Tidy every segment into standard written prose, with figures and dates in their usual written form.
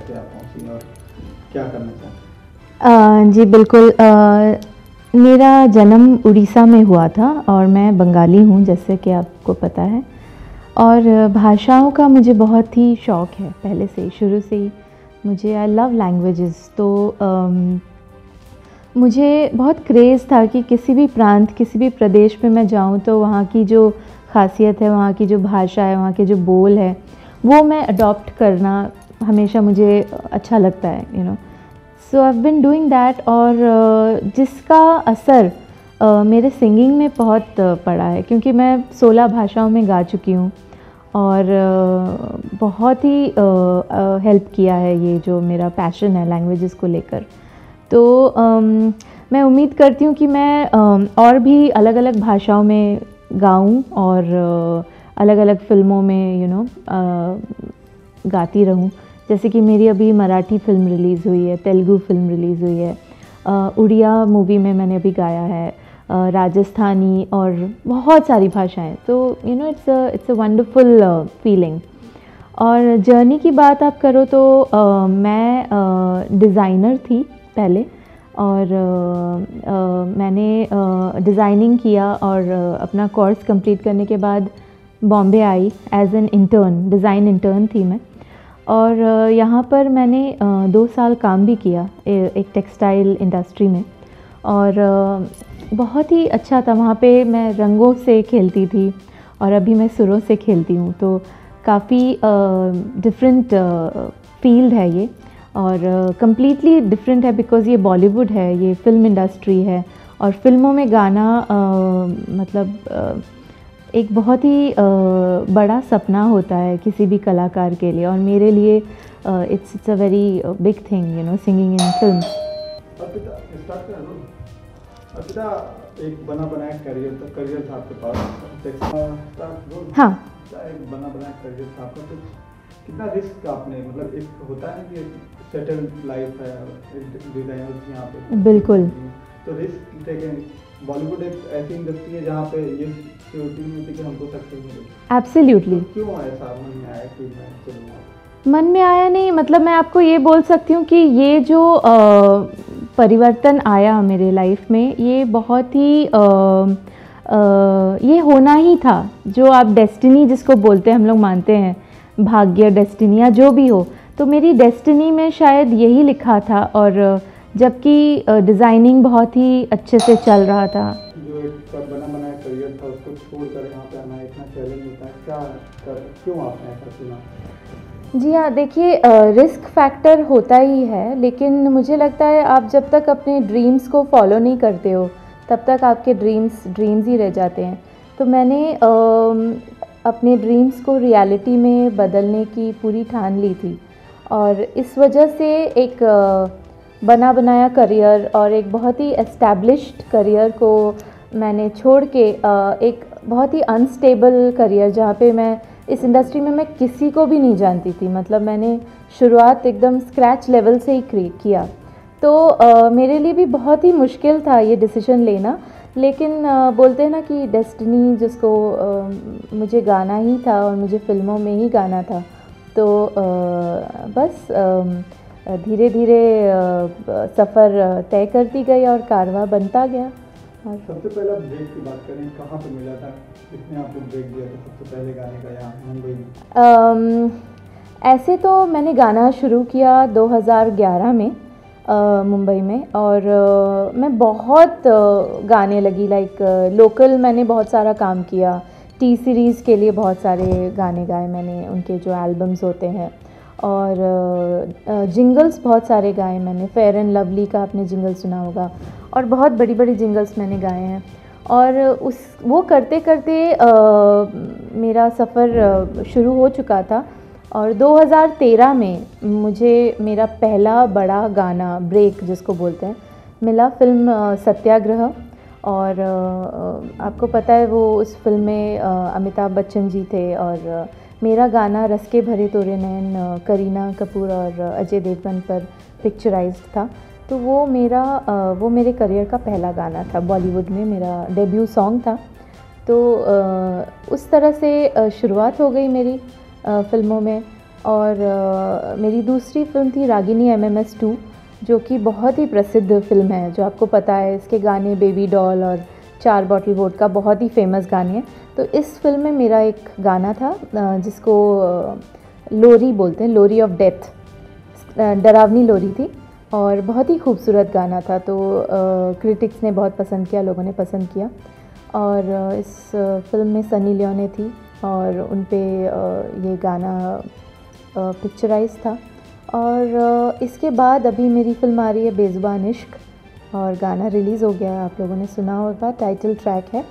कैसे आप पहुंची और क्या करना चाहते हैं? जी बिल्कुल। मेरा जन्म उड़ीसा में हुआ था और मैं बंगाली हूँ, जैसे कि आपको पता है। और भाषाओं का मुझे बहुत ही शौक़ है पहले से ही, शुरू से ही। मुझे आई लव लैंग्वेजेस। तो मुझे बहुत क्रेज़ था कि किसी भी प्रांत, किसी भी प्रदेश में मैं जाऊँ तो वहाँ की जो ख़ासियत है, वहाँ की जो भाषा है, वहाँ के जो बोल है, वो मैं अडॉप्ट करना हमेशा मुझे अच्छा लगता है, you know. So I have been doing that. और जिसका असर मेरे सिंगिंग में बहुत पड़ा है, क्योंकि मैं 16 भाषाओं में गा चुकी हूँ और बहुत ही हेल्प किया है ये जो मेरा पैशन है लैंग्वेजेस को लेकर। तो मैं उम्मीद करती हूँ कि मैं और भी अलग अलग भाषाओं में गाऊँ और अलग अलग फ़िल्मों में गाती रहूँ। जैसे कि मेरी अभी मराठी फ़िल्म रिलीज़ हुई है, तेलुगु फ़िल्म रिलीज़ हुई है, उड़िया मूवी में मैंने अभी गाया है, राजस्थानी और बहुत सारी भाषाएं। तो इट्स अ वंडरफुल फीलिंग। और जर्नी की बात आप करो तो मैं डिज़ाइनर थी पहले, और मैंने डिज़ाइनिंग किया और अपना कोर्स कंप्लीट करने के बाद बॉम्बे आई as an intern, design intern थी मैं। और यहाँ पर मैंने 2 साल काम भी किया एक टेक्सटाइल इंडस्ट्री में, और बहुत ही अच्छा था। वहाँ पे मैं रंगों से खेलती थी और अभी मैं सुरों से खेलती हूँ। तो काफ़ी डिफरेंट फील्ड है ये, और कम्प्लीटली डिफरेंट है बिकॉज़ ये बॉलीवुड है, ये फ़िल्म इंडस्ट्री है। और फिल्मों में गाना मतलब एक बहुत ही बड़ा सपना होता है किसी भी कलाकार के लिए, और मेरे लिए it's a very big thing, singing in film. Arpita, एक बना बनाया करियर था आपके पास। हाँ, एक बना बनाया करियर था आपका, तो कितना रिस्क आपने, मतलब एक होता है कि सेटल्ड लाइफ है, डिजाइनर यहाँ पे, बिल्कुल। तो रिस्क टेकन। बॉलीवुड एक ऐसी इंडस्ट्री है जहाँ पे ये सिक्योरिटी नहीं होती कि हमको सक्सेस मिले। एब्सोल्युटली। तो क्यों ऐसा मन में आया कि मैं चलूँगा? मन में आया नहीं, मतलब मैं आपको ये बोल सकती हूँ कि ये जो परिवर्तन आया मेरे लाइफ में, ये बहुत ही ये होना ही था। जो आप डेस्टिनी जिसको बोलते हैं, हम लोग मानते हैं भाग्य, डेस्टिनी या जो भी हो, तो मेरी डेस्टिनी में शायद यही लिखा था। और जबकि डिज़ाइनिंग बहुत ही अच्छे से चल रहा था। जो एक बना बनाया करियर था उसको छोड़कर यहाँ पे आना इतना चैलेंज होता है, क्यों आपने ऐसा चुना? जी हाँ, देखिए रिस्क फैक्टर होता ही है, लेकिन मुझे लगता है आप जब तक अपने ड्रीम्स को फॉलो नहीं करते हो तब तक आपके ड्रीम्स ही रह जाते हैं। तो मैंने अपने ड्रीम्स को रियलिटी में बदलने की पूरी ठान ली थी, और इस वजह से एक बना बनाया करियर और एक बहुत ही एस्टैब्लिश्ड करियर को मैंने छोड़ के एक बहुत ही अनस्टेबल करियर, जहाँ पे मैं इस इंडस्ट्री में मैं किसी को भी नहीं जानती थी, मतलब मैंने शुरुआत एकदम स्क्रैच लेवल से ही किया। तो मेरे लिए भी बहुत ही मुश्किल था ये डिसीजन लेना, लेकिन बोलते हैं ना कि डेस्टिनी जिसको मुझे गाना ही था और मुझे फ़िल्मों में ही गाना था। तो बस धीरे धीरे सफ़र तय करती गई और कारवां बनता गया। सबसे पहला ब्रेक की बात करें, कहाँ पे मिला था, किसने आपको ब्रेक दिया था सबसे पहले गाने का यहाँ मुंबई में? ऐसे तो मैंने गाना शुरू किया 2011 में मुंबई में, और मैं बहुत गाने लगी, लाइक लोकल मैंने बहुत सारा काम किया। टी सीरीज़ के लिए बहुत सारे गाने गाए मैंने, उनके जो एल्बम्स होते हैं, और जिंगल्स बहुत सारे गाए मैंने। फेयर एंड लवली का आपने जिंगल सुना होगा, और बहुत बड़ी बड़ी जिंगल्स मैंने गाए हैं। और वो करते करते मेरा सफ़र शुरू हो चुका था, और 2013 में मुझे मेरा पहला बड़ा गाना ब्रेक जिसको बोलते हैं मिला, फिल्म सत्याग्रह। और आपको पता है वो उस फिल्म में अमिताभ बच्चन जी थे, और मेरा गाना रस के भरे तोरे नैन करीना कपूर और अजय देवगन पर पिक्चराइज्ड था। तो वो मेरे करियर का पहला गाना था, बॉलीवुड में मेरा डेब्यू सॉन्ग था। तो उस तरह से शुरुआत हो गई मेरी फ़िल्मों में। और मेरी दूसरी फिल्म थी रागिनी MMS2, जो कि बहुत ही प्रसिद्ध फिल्म है, जो आपको पता है। इसके गाने बेबी डॉल और 4 बॉटल वोडका बहुत ही फेमस गाने हैं। तो इस फिल्म में मेरा एक गाना था जिसको लोरी बोलते हैं, लोरी ऑफ डेथ, डरावनी लोरी थी और बहुत ही खूबसूरत गाना था। तो क्रिटिक्स ने बहुत पसंद किया, लोगों ने पसंद किया। और इस फिल्म में सनी लियोनी थी और उन पे ये गाना पिक्चराइज था। और इसके बाद अभी मेरी फिल्म आ रही है बेज़ुबान इश्क, और गाना रिलीज़ हो गया है, आप लोगों ने सुना होगा, टाइटल ट्रैक है।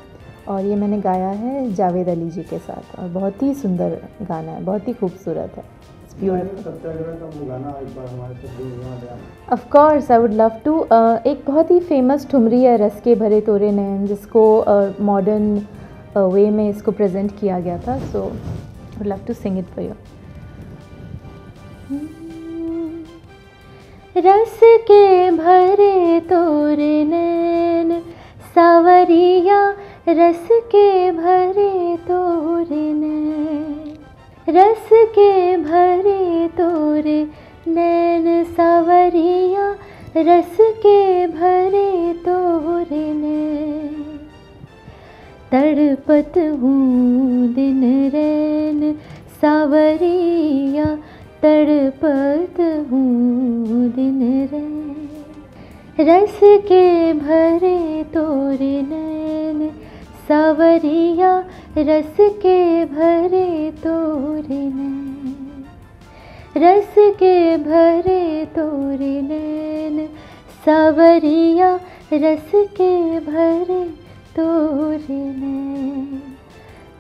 और ये मैंने गाया है जावेद अली जी के साथ, और बहुत ही सुंदर गाना है, बहुत ही खूबसूरत है। It's beautiful. सत्याग्रह का वो गाना एक बार हमारे साथ गुनगुना दें। Of course I would love to. एक बहुत ही फेमस ठुमरी है रस के भरे तोरे नैन, जिसको मॉडर्न वे में इसको प्रेजेंट किया गया था। So I would love to sing it for you. रस के भरे तोरे नैन सावरिया, रस के भरे तोरे नैन, रस के भरे तोरे नैन सावरिया, रस के भरे तोरे नैन। तड़पत हूँ दिन रैन सावरिया, तड़पत हूँ दिन रैन, रस के भरे तोरे नैन सावरिया, रस के भरे तोरे नैन, रस के भरे तोरे नैन सावरिया, रस के भरे तोरे नैन।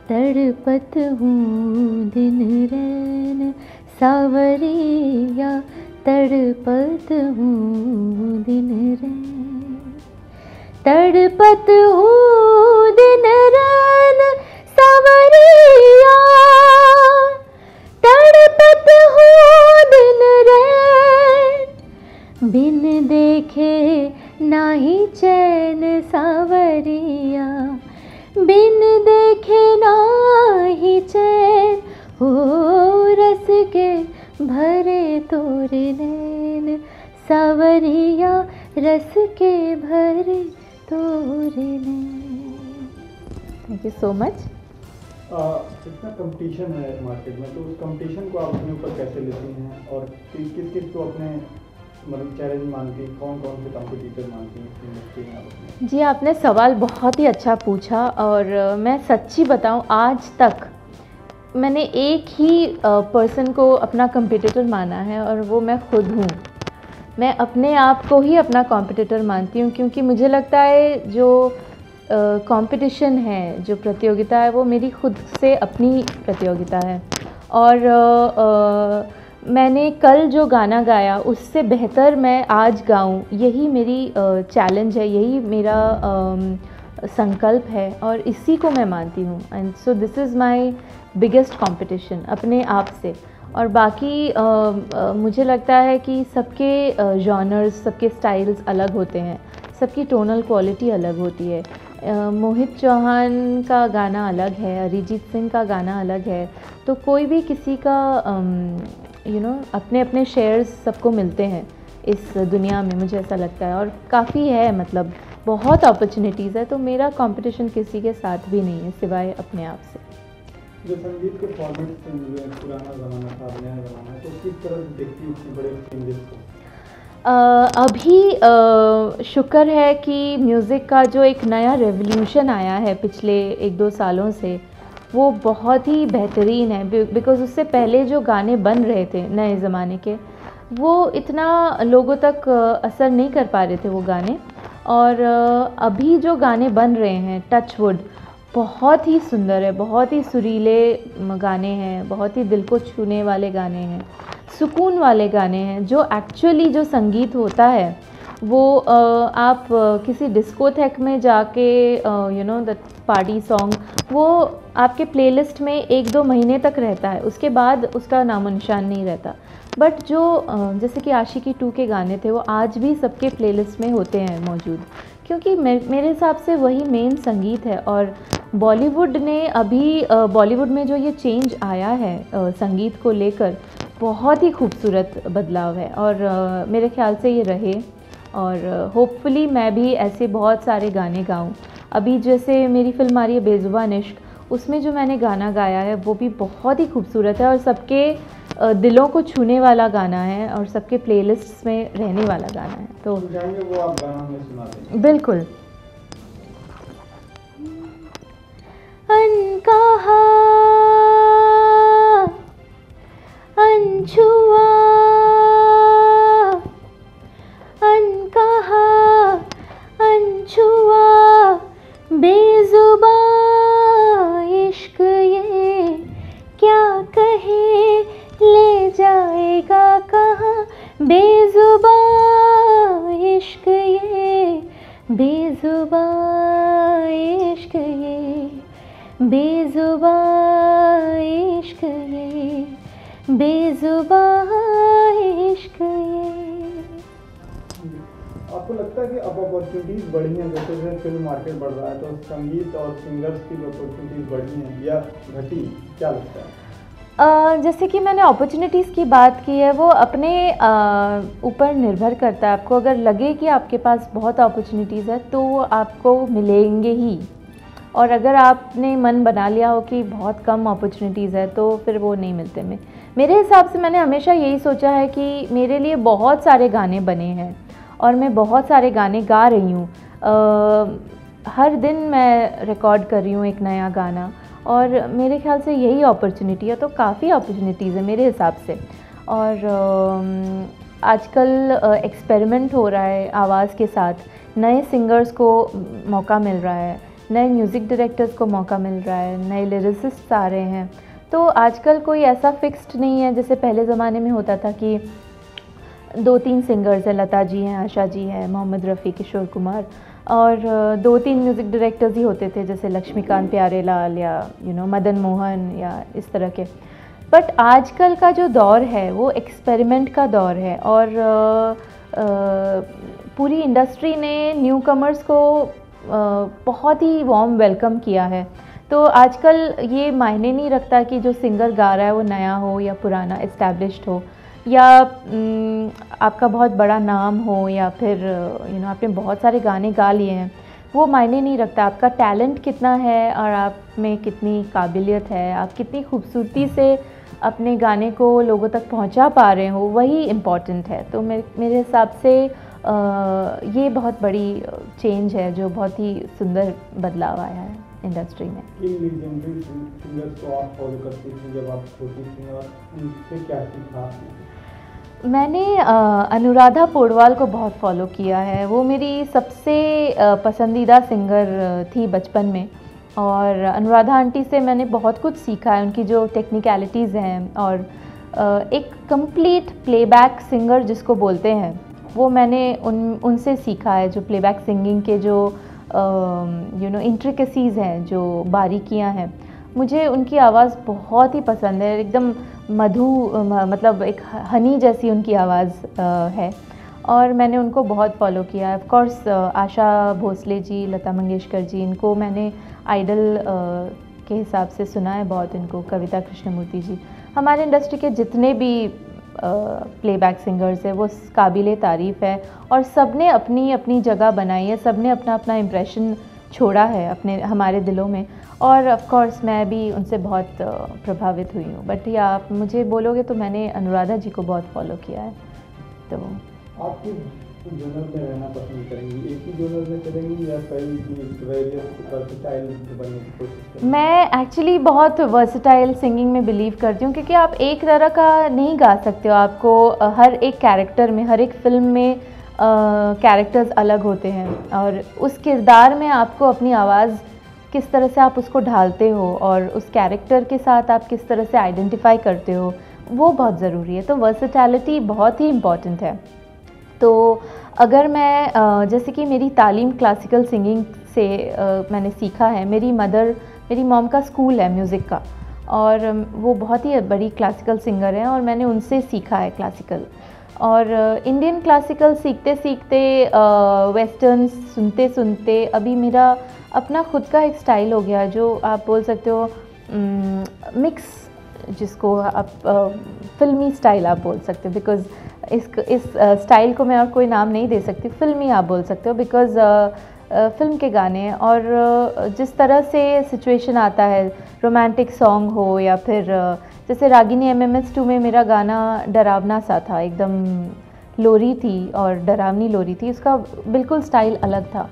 तड़पत हूँ दिन रैन सावरिया, तड़पत हूँ दिन रैन, तड़पत हूँ दिन रैन सावरिया, तड़पत हूँ दिन रैन, बिन देखे नाही चैन सावरिया, बिन देखे नाही चैन, हो रस के भरे तोरे नैन सावरिया, रस के भरे तोरे नैन। Thank you so much. इतना कंपटीशन है मार्केट में, तो उस कंपटीशन को आप अपने ऊपर कैसे लेती हैं और किस किस को अपने मतलब चैलेंज मानती हैं, कौन कौन से कॉम्पिटिटर मानती हैं इंडस्ट्री में आप? जी, आपने सवाल बहुत ही अच्छा पूछा, और मैं सच्ची बताऊं, आज तक मैंने एक ही पर्सन को अपना कॉम्पिटिटर माना है, और वो मैं खुद हूँ। मैं अपने आप को ही अपना कॉम्पिटिटर मानती हूँ, क्योंकि मुझे लगता है जो कंपटीशन है, जो प्रतियोगिता है, वो मेरी खुद से अपनी प्रतियोगिता है। और मैंने कल जो गाना गाया उससे बेहतर मैं आज गाऊं, यही मेरी चैलेंज है, यही मेरा संकल्प है, और इसी को मैं मानती हूँ। And so this is my biggest competition अपने आप से। और बाकी मुझे लगता है कि सबके जॉनर्स, सबके स्टाइल्स अलग होते हैं, सबकी टोनल क्वालिटी अलग होती है। मोहित चौहान का गाना अलग है, अरिजीत सिंह का गाना अलग है, तो कोई भी किसी का अपने अपने शेयर्स सबको मिलते हैं इस दुनिया में, मुझे ऐसा लगता है। और काफ़ी है, मतलब बहुत अपॉर्चुनिटीज़ है, तो मेरा कंपटीशन किसी के साथ भी नहीं है सिवाय अपने आप से। जो संगीत के फॉर्मेट से मिले, पुराना ज़माना था, नया ज़माना है, तो किस तरह से देखती है इतने बड़े चेंजेस को? अभी शुक्र है कि म्यूज़िक का जो एक नया रेवोल्यूशन आया है पिछले 1-2 सालों से, वो बहुत ही बेहतरीन है। बिकॉज़ उससे पहले जो गाने बन रहे थे नए ज़माने के, वो इतना लोगों तक असर नहीं कर पा रहे थे वो गाने। और अभी जो गाने बन रहे हैं, टच वुड, बहुत ही सुंदर है, बहुत ही सुरीले गाने हैं, बहुत ही दिल को छूने वाले गाने हैं, सुकून वाले गाने हैं। जो एक्चुअली जो संगीत होता है वो आप किसी डिस्कोथेक में जाके द पार्टी सॉन्ग, वो आपके प्लेलिस्ट में 1-2 महीने तक रहता है, उसके बाद उसका नामो निशान नहीं रहता। बट जो जैसे कि आशिकी 2 के गाने थे, वो आज भी सबके प्लेलिस्ट में होते हैं मौजूद, क्योंकि मेरे हिसाब से वही मेन संगीत है। और बॉलीवुड ने अभी बॉलीवुड में जो ये चेंज आया है संगीत को लेकर, बहुत ही खूबसूरत बदलाव है और मेरे ख्याल से ये रहे और होपफुली मैं भी ऐसे बहुत सारे गाने गाऊं। अभी जैसे मेरी फिल्म आ रही है बेज़ुबान इश्क, उसमें जो मैंने गाना गाया है वो भी बहुत ही खूबसूरत है और सबके दिलों को छूने वाला गाना है और सबके प्लेलिस्ट्स में रहने वाला गाना है। तो जाएंगे वो आप गाना हमें सुना दें। बिल्कुल। अनकहा अनछुआ अनकहा अनछुआ बेज़ुबां इश्क ये क्या कहे ले जाएगा कहाँ, बेज़ुबां इश्क ये बेज़ुबां इश्क ये बेज़ुबां इश्क ये बेज़ुबां इश्क ये। आपको लगता है कि अब अपॉर्चुनिटीज़ बढ़ी हैं, जैसे जैसे फिल्म मार्केट बढ़ रहा है तो संगीत और सिंगर्स की अपॉर्चुनिटीज़ बढ़ी हैं या घटी, क्या लगता है? जैसे कि मैंने अपॉर्चुनिटीज़ की बात की है, वो अपने ऊपर निर्भर करता है। आपको अगर लगे कि आपके पास बहुत अपॉर्चुनिटीज़ है तो वो आपको मिलेंगे ही, और अगर आपने मन बना लिया हो कि बहुत कम अपॉर्चुनिटीज़ है तो फिर वो नहीं मिलते। मेरे हिसाब से मैंने हमेशा यही सोचा है कि मेरे लिए बहुत सारे गाने बने हैं और मैं बहुत सारे गाने गा रही हूँ। हर दिन मैं रिकॉर्ड कर रही हूँ एक नया गाना और मेरे ख्याल से यही अपॉर्चुनिटी है, तो काफ़ी अपॉर्चुनिटीज़ है मेरे हिसाब से। और आजकल एक्सपेरिमेंट हो रहा है आवाज़ के साथ, नए सिंगर्स को मौका मिल रहा है, नए म्यूज़िक डायरेक्टर्स को मौका मिल रहा है, नए लिरिसिस्ट्स आ रहे हैं। तो आजकल कोई ऐसा फिक्स्ड नहीं है जैसे पहले ज़माने में होता था कि 2-3 सिंगर्स हैं, लता जी हैं, आशा जी हैं, मोहम्मद रफ़ी, किशोर कुमार, और 2-3 म्यूज़िक डायरेक्टर्स ही होते थे जैसे लक्ष्मीकांत प्यारेलाल या मदन मोहन या इस तरह के। बट आजकल का जो दौर है वो एक्सपेरिमेंट का दौर है और पूरी इंडस्ट्री ने न्यू कमर्स को बहुत ही वार्म वेलकम किया है। तो आजकल ये मायने नहीं रखता कि जो सिंगर गा रहा है वो नया हो या पुराना एस्टैब्लिश्ड हो, या आपका बहुत बड़ा नाम हो या फिर आपने बहुत सारे गाने गा लिए हैं, वो मायने नहीं रखता। आपका टैलेंट कितना है और आप में कितनी काबिलियत है, आप कितनी खूबसूरती से अपने गाने को लोगों तक पहुंचा पा रहे हो, वही इम्पॉर्टेंट है। तो मेरे हिसाब से ये बहुत बड़ी चेंज है जो बहुत ही सुंदर बदलाव आया है इंडस्ट्री में। किन लीजेंडरी सिंगर्स को आप फॉलो करती थी जब आप छोटी थी और उनसे क्या सीखा? मैंने अनुराधा पौडवाल को बहुत फॉलो किया है। वो मेरी सबसे पसंदीदा सिंगर थी बचपन में, और अनुराधा आंटी से मैंने बहुत कुछ सीखा है। उनकी जो टेक्निकलिटीज़ हैं और एक कंप्लीट प्लेबैक सिंगर जिसको बोलते हैं, वो मैंने उनसे सीखा है। जो प्लेबैक सिंगिंग के जो इंट्रिकेसीज़ हैं, जो बारीकियां हैं, मुझे उनकी आवाज़ बहुत ही पसंद है। एकदम मतलब एक हनी जैसी उनकी आवाज़ है, और मैंने उनको बहुत फॉलो किया है। ऑफ कोर्स आशा भोसले जी, लता मंगेशकर जी, इनको मैंने आइडल के हिसाब से सुना है बहुत। इनको कविता कृष्णमूर्ति जी, हमारे इंडस्ट्री के जितने भी प्लेबैक सिंगर्स हैं वो काबिले तारीफ़ है, और सब ने अपनी अपनी जगह बनाई है, सब ने अपना अपना इम्प्रेशन छोड़ा है हमारे दिलों में। और ऑफ कोर्स मैं भी उनसे बहुत प्रभावित हुई हूँ। बट या आप मुझे बोलोगे तो मैंने अनुराधा जी को बहुत फॉलो किया है। तो आप किस जोनर में रहना पसंद करेंगी? एक ही जोनर में चलेंगी या कई वर्सेटाइल बनने की कोशिश करेंगी? मैं एक्चुअली बहुत वर्सेटाइल सिंगिंग में बिलीव करती हूँ, क्योंकि आप एक तरह का नहीं गा सकते हो। आपको हर एक कैरेक्टर में, हर एक फिल्म में कैरेक्टर्स अलग होते हैं, और उस किरदार में आपको अपनी आवाज़ किस तरह से आप उसको ढालते हो और उस कैरेक्टर के साथ आप किस तरह से आइडेंटिफाई करते हो, वो बहुत ज़रूरी है। तो वर्सेटैलिटी बहुत ही इम्पॉर्टेंट है। तो अगर मैं जैसे कि मेरी तालीम क्लासिकल सिंगिंग से मैंने सीखा है। मेरी मॉम का स्कूल है म्यूज़िक का, और वो बहुत ही बड़ी क्लासिकल सिंगर हैं, और मैंने उनसे सीखा है क्लासिकल। और इंडियन क्लासिकल सीखते सीखते, वेस्टर्न सुनते सुनते, अभी मेरा अपना खुद का एक स्टाइल हो गया जो आप बोल सकते हो मिक्स, जिसको आप फिल्मी स्टाइल आप बोल सकते हो, बिकॉज़ इस स्टाइल को मैं और कोई नाम नहीं दे सकती, फिल्मी आप बोल सकते हो, बिकॉज़ फिल्म के गाने हैं। और जिस तरह से सिचुएशन आता है, रोमांटिक सॉन्ग हो या फिर जैसे रागिनी MMS2 में मेरा गाना डरावना सा था, एकदम लोरी थी और डरावनी लोरी थी, उसका बिल्कुल स्टाइल अलग था।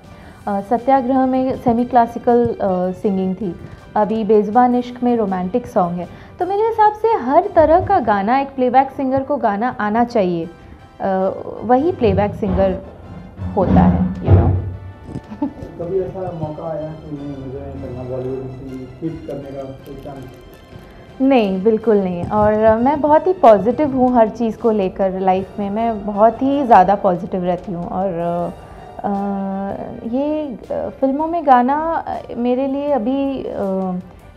सत्याग्रह में सेमी क्लासिकल सिंगिंग थी, अभी बेज़ुबान इश्क में रोमांटिक सॉन्ग है। तो मेरे हिसाब से हर तरह का गाना एक प्लेबैक सिंगर को गाना आना चाहिए, वही प्लेबैक सिंगर होता है, यू नो। कभी ऐसा मौका आया कि नहीं मुझे नहीं करना, बॉलीवुड की हिट करने का सोचा? नहीं, बिल्कुल नहीं। और मैं बहुत ही पॉजिटिव हूँ हर चीज़ को लेकर, लाइफ में मैं बहुत ही ज़्यादा पॉजिटिव रहती हूँ। और ये फिल्मों में गाना मेरे लिए अभी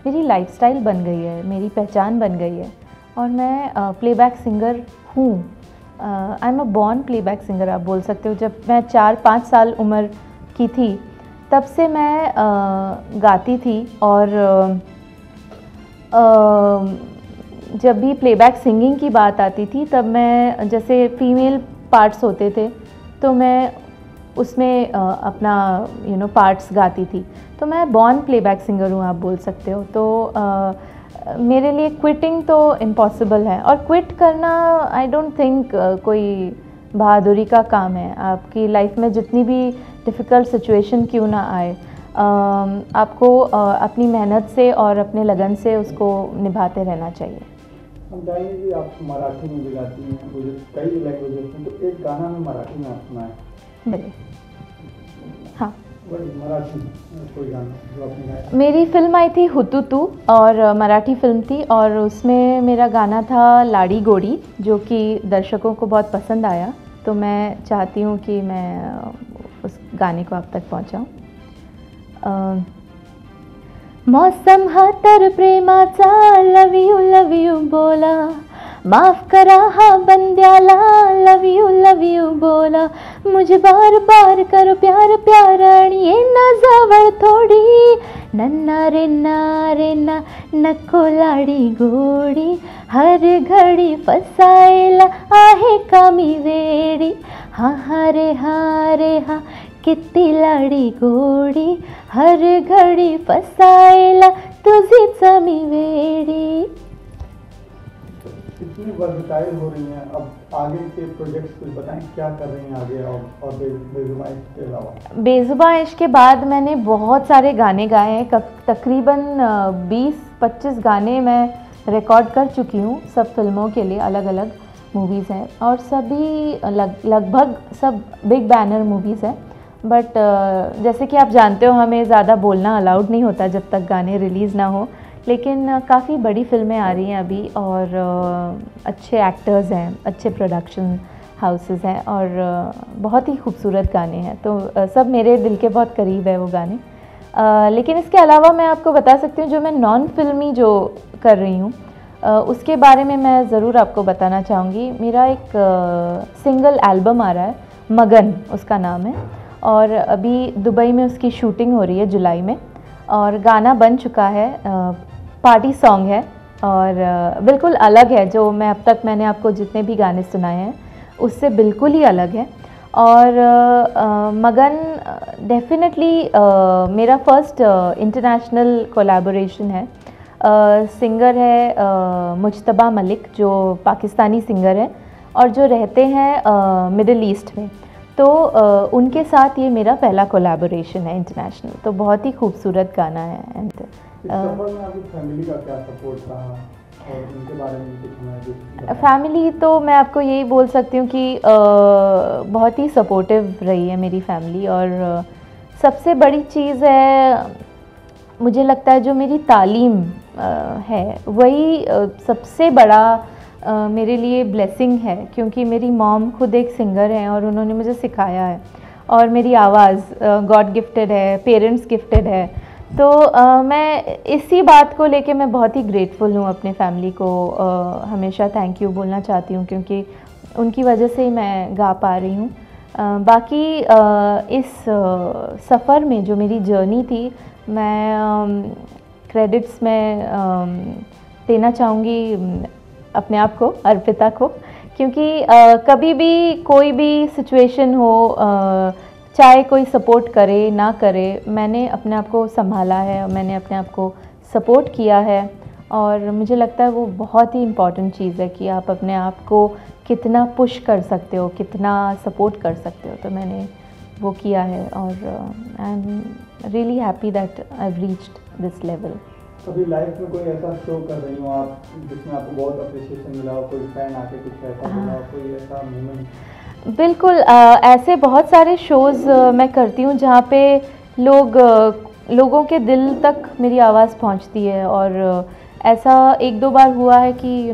मेरी लाइफस्टाइल बन गई है, मेरी पहचान बन गई है। और मैं प्लेबैक सिंगर हूँ, I am a born playback singer आप बोल सकते हो। जब मैं 4-5 साल उम्र की थी तब से मैं गाती थी, और जब भी प्लेबैक सिंगिंग की बात आती थी तब मैं, जैसे फीमेल पार्ट्स होते थे तो मैं उसमें अपना पार्ट्स गाती थी। तो मैं बॉर्न प्लेबैक सिंगर हूँ आप बोल सकते हो। तो मेरे लिए क्विटिंग तो इम्पॉसिबल है, और क्विट करना आई डोंट थिंक कोई बहादुरी का काम है। आपकी लाइफ में जितनी भी डिफ़िकल्ट सिचुएशन क्यों ना आए, आपको अपनी मेहनत से और अपने लगन से उसको निभाते रहना चाहिए। हम जानेंगे कि आप मराठी में भी गाती हैं, मुझे कई लैंग्वेजेस में, तो एक गाना में मराठी में आप सुनाएं। बिल्कुल, हाँ। मराठी कोई गाना जो आपने गाया? मेरी फिल्म आई थी हुतुतू, और मराठी फिल्म थी, और उसमें मेरा गाना था लाड़ी गोड़ी, जो कि दर्शकों को बहुत पसंद आया। तो मैं चाहती हूँ कि मैं उस गाने को आप तक पहुँचाऊँ। मौसम हा तर प्रेमाचा, लव यू बोला, माफ करा हा बंद्याला, लव यू बोला, मुझे बार बार करो प्यार प्यार, आणि ये ना जवळ थोडी, नन्ना रे ना नको लाडी गोडी, हर घडी फसायला आहे का मी वेडी, हा रे हा किती लाडी गोडी, हर घडी फसायला तुझीच मी वेडी। इतनी वर्सटाइल हो रही हैं, अब आगे के प्रोजेक्ट्स कुछ बताएं, क्या कर रही हैं आगे? और बेजुबां इश्क के अलावा? बेजुबां इश्क के बाद मैंने बहुत सारे गाने गाए हैं, तकरीबन 20-25 गाने मैं रिकॉर्ड कर चुकी हूँ, सब फिल्मों के लिए, अलग अलग मूवीज़ हैं, और सभी लगभग सब बिग बैनर मूवीज़ हैं। बट जैसे कि आप जानते हो हमें ज़्यादा बोलना अलाउड नहीं होता जब तक गाने रिलीज़ ना हो, लेकिन काफ़ी बड़ी फिल्में आ रही हैं अभी, और अच्छे एक्टर्स हैं, अच्छे प्रोडक्शन हाउसेस हैं, और बहुत ही खूबसूरत गाने हैं। तो सब मेरे दिल के बहुत करीब है वो गाने। लेकिन इसके अलावा मैं आपको बता सकती हूँ जो मैं नॉन फिल्मी जो कर रही हूँ उसके बारे में मैं ज़रूर आपको बताना चाहूँगी। मेरा एक सिंगल एल्बम आ रहा है, मगन उसका नाम है, और अभी दुबई में उसकी शूटिंग हो रही है जुलाई में, और गाना बन चुका है, पार्टी सॉन्ग है, और बिल्कुल अलग है। जो मैं अब तक मैंने आपको जितने भी गाने सुनाए हैं उससे बिल्कुल ही अलग है। और मगन डेफिनेटली मेरा फर्स्ट इंटरनेशनल कोलैबोरेशन है। सिंगर है मुज्तबा मलिक, जो पाकिस्तानी सिंगर है और जो रहते हैं मिडिल ईस्ट में। तो उनके साथ ये मेरा पहला कोलैबोरेशन है इंटरनेशनल, तो बहुत ही खूबसूरत गाना है। एंड में आपकी फैमिली का क्या सपोर्ट रहा और उनके बारे में कुछ हमें? फैमिली तो मैं आपको यही बोल सकती हूँ कि बहुत ही सपोर्टिव रही है मेरी फैमिली, और सबसे बड़ी चीज़ है मुझे लगता है जो मेरी तालीम है वही सबसे बड़ा मेरे लिए ब्लेसिंग है, क्योंकि मेरी मॉम खुद एक सिंगर हैं और उन्होंने मुझे सिखाया है, और मेरी आवाज़ गॉड गिफ्टेड है, पेरेंट्स गिफ्टेड है। तो मैं इसी बात को लेके मैं बहुत ही ग्रेटफुल हूँ अपने फैमिली को, हमेशा थैंक यू बोलना चाहती हूँ, क्योंकि उनकी वजह से ही मैं गा पा रही हूँ। बाकी इस सफ़र में जो मेरी जर्नी थी, मैं क्रेडिट्स में देना चाहूँगी अपने आप को, अर्पिता को, क्योंकि कभी भी कोई भी सिचुएशन हो, चाहे कोई सपोर्ट करे ना करे, मैंने अपने आप को संभाला है, मैंने अपने आप को सपोर्ट किया है। और मुझे लगता है वो बहुत ही इम्पॉर्टेंट चीज़ है कि आप अपने आप को कितना पुश कर सकते हो, कितना सपोर्ट कर सकते हो। तो मैंने वो किया है और I am really happy that I have reached this level. अभी लाइफ में कोई ऐसा शो कर रही हो आप जिसमें आपको बहुत अप्रिशिएशन मिला हो, कोई फैन आके कुछ ऐसा बोला हो, कोई ऐसा मोमेंट? बिल्कुल, ऐसे बहुत सारे शोज़ मैं करती हूँ जहाँ पे लोगों के दिल तक मेरी आवाज़ पहुँचती है। और ऐसा एक दो बार हुआ है कि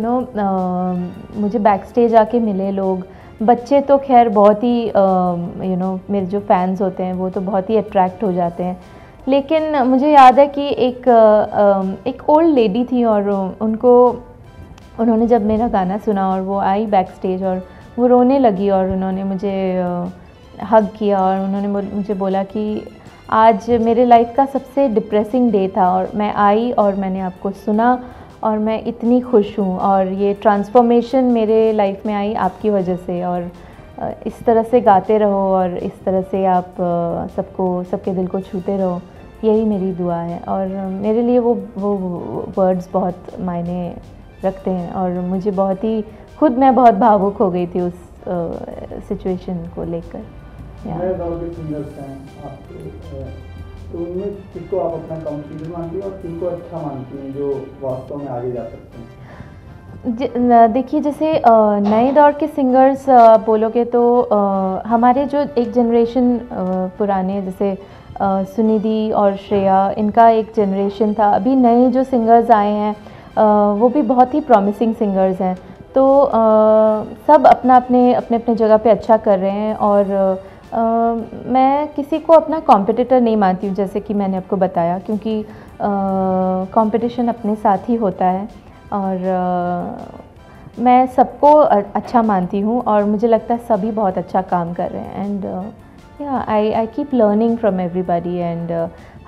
मुझे बैक स्टेज आके मिले लोग। बच्चे तो खैर बहुत ही मेरे जो फैंस होते हैं वो तो बहुत ही अट्रैक्ट हो जाते हैं। लेकिन मुझे याद है कि एक ओल्ड लेडी थी और उन्होंने जब मेरा गाना सुना और वो आई बैक स्टेज और वो रोने लगी और उन्होंने मुझे हग किया और उन्होंने मुझे बोला कि आज मेरे लाइफ का सबसे डिप्रेसिंग डे था और मैं आई और मैंने आपको सुना और मैं इतनी खुश हूँ और ये ट्रांसफॉर्मेशन मेरे लाइफ में आई आपकी वजह से। और इस तरह से गाते रहो और इस तरह से आप सबके दिल को छूते रहो, यही मेरी दुआ है। और मेरे लिए वो वर्ड्स बहुत मायने रखते हैं और मुझे मैं बहुत भावुक हो गई थी उस सिचुएशन को लेकर। नए दौर के सिंगर्स हैं आपके, तो उनमें किसको आप अपना कॉम्पिटिटर मानती हैं और किनको अच्छा मानती हैं जो वास्तव में आगे जा सकते हैं? देखिए, जैसे नए दौर के सिंगर्स बोलोगे तो हमारे जो एक जनरेशन पुराने जैसे सुनिधि और श्रेया, इनका एक जनरेशन था। अभी नए जो सिंगर्स आए हैं वो भी बहुत ही प्रॉमिसिंग सिंगर्स हैं। तो सब अपने जगह पे अच्छा कर रहे हैं और मैं किसी को अपना कॉम्पिटिटर नहीं मानती हूँ, जैसे कि मैंने आपको बताया, क्योंकि कंपटीशन अपने साथ ही होता है। और मैं सबको अच्छा मानती हूँ और मुझे लगता है सभी बहुत अच्छा काम कर रहे हैं। And I keep learning from everybody and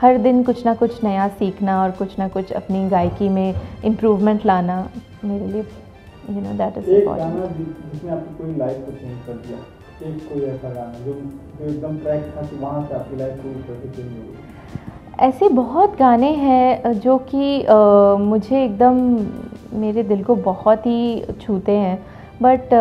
हर दिन कुछ ना कुछ नया सीखना और कुछ ना कुछ अपनी गायकी में इम्प्रूवमेंट लाना मेरे लिए दैट इज़ इम्पॉर्टेंट। जिसने आपकी कोई लाइफ को चेंज कर दिया, एक कोई ऐसा गाना जो एकदम ट्रैक था कि वहाँ से आपकी लाइफ पूरी तरह से चेंज हो गई? ऐसे बहुत गाने हैं जो कि मुझे एकदम मेरे दिल को बहुत ही छूते हैं। बट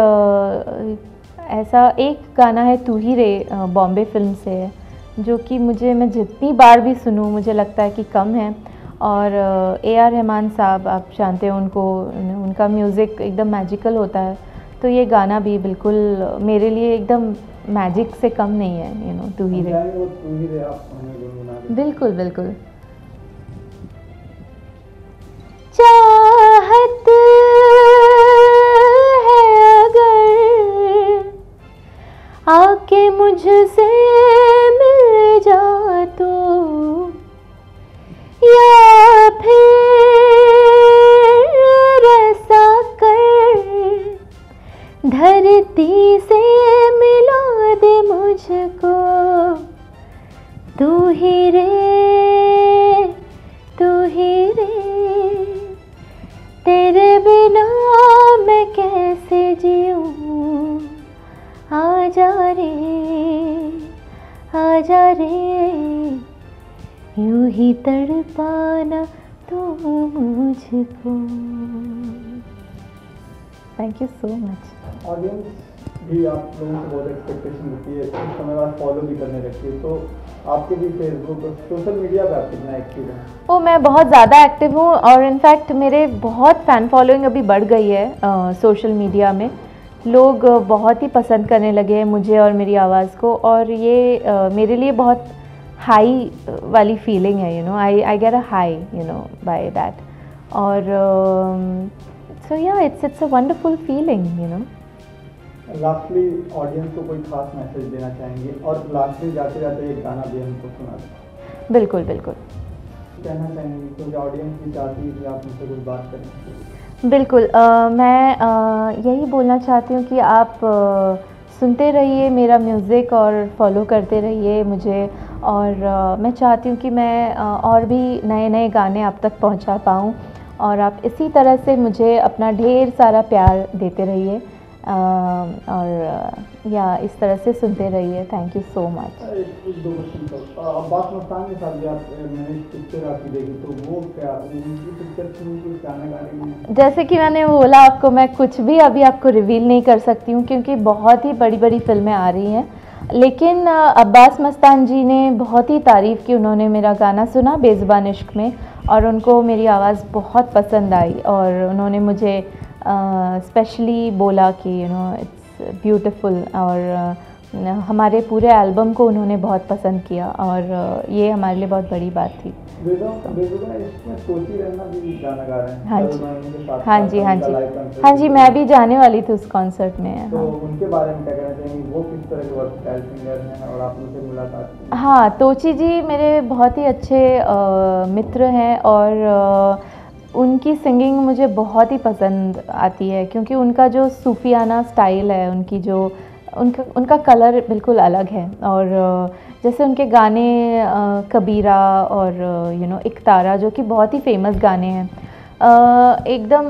ऐसा एक गाना है तू ही रे, बॉम्बे फिल्म से है, जो कि मैं जितनी बार भी सुनूं मुझे लगता है कि कम है। और AR रहमान साहब, आप जानते हो उनको, उनका म्यूज़िक एकदम मैजिकल होता है। तो ये गाना भी बिल्कुल मेरे लिए एकदम मैजिक से कम नहीं है। तू ही रे, बिल्कुल बिल्कुल। चाहत है अगर आके मुझसे मिल जा तो, या फिर ऐसा कर धरती से मिला दे मुझको। तू ही रे, तू ही रे, तेरे बिना मैं कैसे जीऊँ। आजा रे, आजा रे, यूं ही तड़पाना तू मुझको। Thank you so much. Audience भी आप लोगों से बहुत एक्सपेक्टेशन होती है, कुछ समय बाद फॉलो भी करने लगती है, तो आपके भी फेसबुक और सोशल मीडिया पे आप कितना एक्टिव हैं? मैं बहुत ज़्यादा एक्टिव हूँ और इनफैक्ट मेरे बहुत फ़ैन फॉलोइंग अभी बढ़ गई है सोशल मीडिया में। लोग बहुत ही पसंद करने लगे हैं मुझे और मेरी आवाज़ को, और ये मेरे लिए बहुत हाई वाली फीलिंग है। I get a high by that. और सो या it's a wonderful feeling. Lastly audience को कोई खास मैसेज देना चाहेंगे? और लास्टली जाते जाते एक गाना भी हमको सुना दें। बिल्कुल बिल्कुल। कहना चाहेंगे क्योंकि ऑडियंस भी चाहती है कि आप उनसे कुछ बात करें। बिल्कुल, मैं यही बोलना चाहती हूँ कि आप सुनते रहिए मेरा म्यूज़िक और फॉलो करते रहिए मुझे। और मैं चाहती हूँ कि मैं और भी नए नए गाने आप तक पहुँचा पाऊँ, और आप इसी तरह से मुझे अपना ढेर सारा प्यार देते रहिए, और या इस तरह से सुनते रहिए। Thank you so much. एक दो क्वेश्चन तो अब्बास मस्तान के साथ भी आप मैंने पिक्चर आपकी देखी, तो वो क्या उनकी पिक्चर में कुछ गाना गाने में? जैसे कि मैंने बोला आपको, मैं कुछ भी अभी आपको रिवील नहीं कर सकती हूँ क्योंकि बहुत ही बड़ी बड़ी फिल्में आ रही हैं। लेकिन अब्बास मस्तान जी ने बहुत ही तारीफ़ की, उन्होंने मेरा गाना सुना बेज़ुबान इश्क में और उनको मेरी आवाज़ बहुत पसंद आई, और उन्होंने मुझे स्पेशली बोला कि इट्स ब्यूटीफुल, और हमारे पूरे एल्बम को उन्होंने बहुत पसंद किया, और ये हमारे लिए बहुत बड़ी बात थी। बेज़ुबान इश्क में सोची रहना भी गाना गा रहे हैं। हाँ जी, हाँ जी, हाँ जी, मैं भी जाने वाली थी उस कॉन्सर्ट में। तो उनके बारे में क्या कहना चाहेंगे, वो किस तरह के वर्सटाइल सिंगर हैं और आप उनसे मुलाकात की? हाँ, तोची जी मेरे बहुत ही अच्छे मित्र हैं, और उनकी सिंगिंग मुझे बहुत ही पसंद आती है क्योंकि उनका जो सूफियाना स्टाइल है, उनकी जो उनका कलर बिल्कुल अलग है। और जैसे उनके गाने कबीरा और इकतारा, जो कि बहुत ही फेमस गाने हैं, एकदम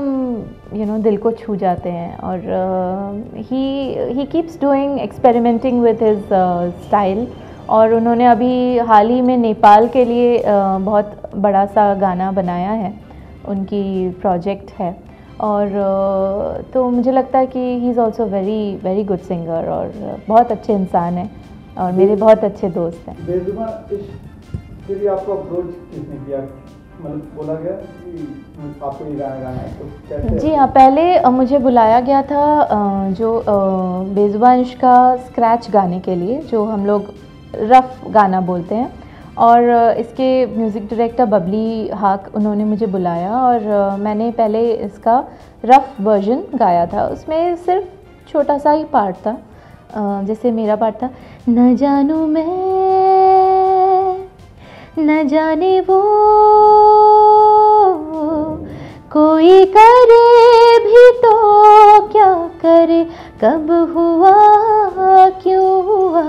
दिल को छू जाते हैं। और he keeps doing experimenting with his style, और उन्होंने अभी हाल ही में नेपाल के लिए बहुत बड़ा सा गाना बनाया है, उनकी प्रोजेक्ट है। और तो मुझे लगता है कि he is also very very good singer, और बहुत अच्छे इंसान हैं और मेरे बहुत अच्छे दोस्त हैं। बेज़ुबान इश्क के लिए आपको अप्रोच किसने किया, मतलब बोला गया कि आपको ये गाना गाना है, तो कैसे? जी हाँ, पहले मुझे बुलाया गया था जो बेज़ुबान इश्क का स्क्रैच गाने के लिए, जो हम लोग रफ़ गाना बोलते हैं, और इसके म्यूज़िक डायरेक्टर बबली हाक, उन्होंने मुझे बुलाया और मैंने पहले इसका रफ़ वर्जन गाया था। उसमें सिर्फ छोटा सा ही पार्ट था, जैसे मेरा पार्ट था, न जानूं मैं न जाने वो कोई करे भी तो क्या करे, कब हुआ क्यों हुआ,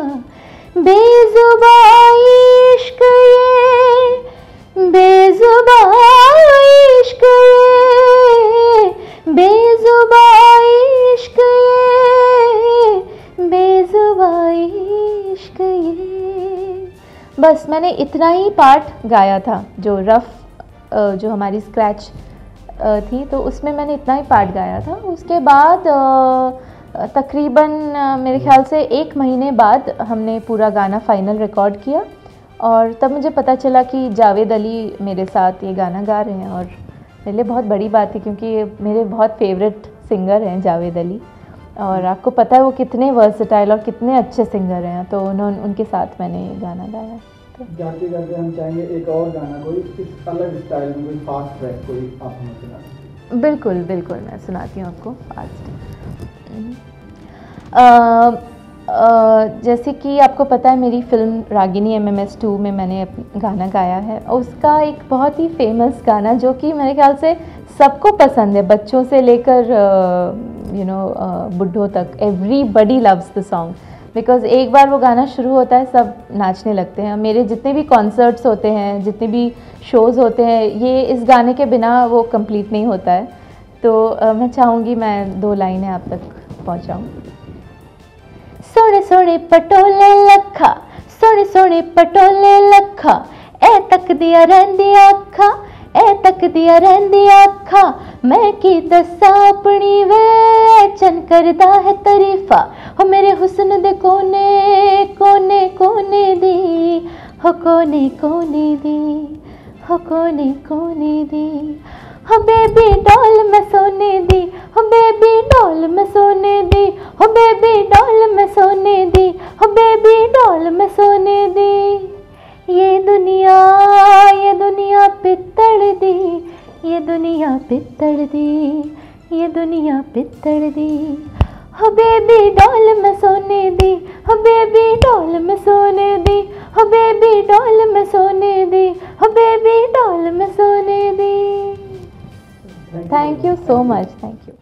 बेज़ुबान इश्क ये, बेज़ुबान इश्क ये, बेज़ुबान इश्क ये, बेज़ुबान इश्क ये। बस मैंने इतना ही पार्ट गाया था, जो रफ़ जो हमारी स्क्रैच थी, तो उसमें मैंने इतना ही पार्ट गाया था। उसके बाद तकरीबन मेरे ख्याल से 1 महीने बाद हमने पूरा गाना फाइनल रिकॉर्ड किया, और तब मुझे पता चला कि जावेद अली मेरे साथ ये गाना गा रहे हैं, और मेरे लिए बहुत बड़ी बात थी क्योंकि मेरे बहुत फेवरेट सिंगर हैं जावेद अली, और आपको पता है वो कितने वर्सेटाइल और कितने अच्छे सिंगर हैं, तो उनके साथ मैंने ये गाना गाया। तो जाते जाते हम चाहेंगे एक और गाना, कोई इस अलग स्टाइल में, कोई फास्ट ट्रैक कोई आप हमें सुना दीजिए। बिल्कुल बिल्कुल, मैं सुनाती हूँ आपको फास्ट। जैसे कि आपको पता है मेरी फ़िल्म रागिनी MMS 2 में मैंने गाना गाया है, उसका एक बहुत ही फेमस गाना जो कि मेरे ख्याल से सबको पसंद है, बच्चों से लेकर बुढ़ों तक, everybody loves the song, because एक बार वो गाना शुरू होता है सब नाचने लगते हैं। मेरे जितने भी कॉन्सर्ट्स होते हैं, जितने भी शोज़ होते हैं, ये इस गाने के बिना वो कंप्लीट नहीं होता है। तो मैं चाहूँगी मैं 2 लाइनें आप तक पहुँचाऊँ। सोने सोने पटोले लखा, सोने सोने पटोले लखा, ए तक दिया रहंदी आखा, ए तक दिया रहंदी आखा, मैं की दसा अपनी वे चन करदा है तारीफा, हो मेरे हुस्न दे कोने कोने कोने दी, हो कोने कोने दी, हो कोने कोने दी, हो बेबी डॉल मैं सोने दी, हो बेबी डॉल मैं सोने दी, हो बेबी डॉल मैं सोने दी, हो बेबी डॉल मैं सोने दी। ये दुनिया पित्तड़ दी, ये दुनिया पित्तड़ दी, ये दुनिया पित्तड़ दी, हो बेबी डॉल मैं सोने दी, हो बेबी डॉल मैं सोने दी, हो बेबी डॉल मैं सोने दी, हो बेबी डॉल मैं सोने दी। Thank you so much. Thank you.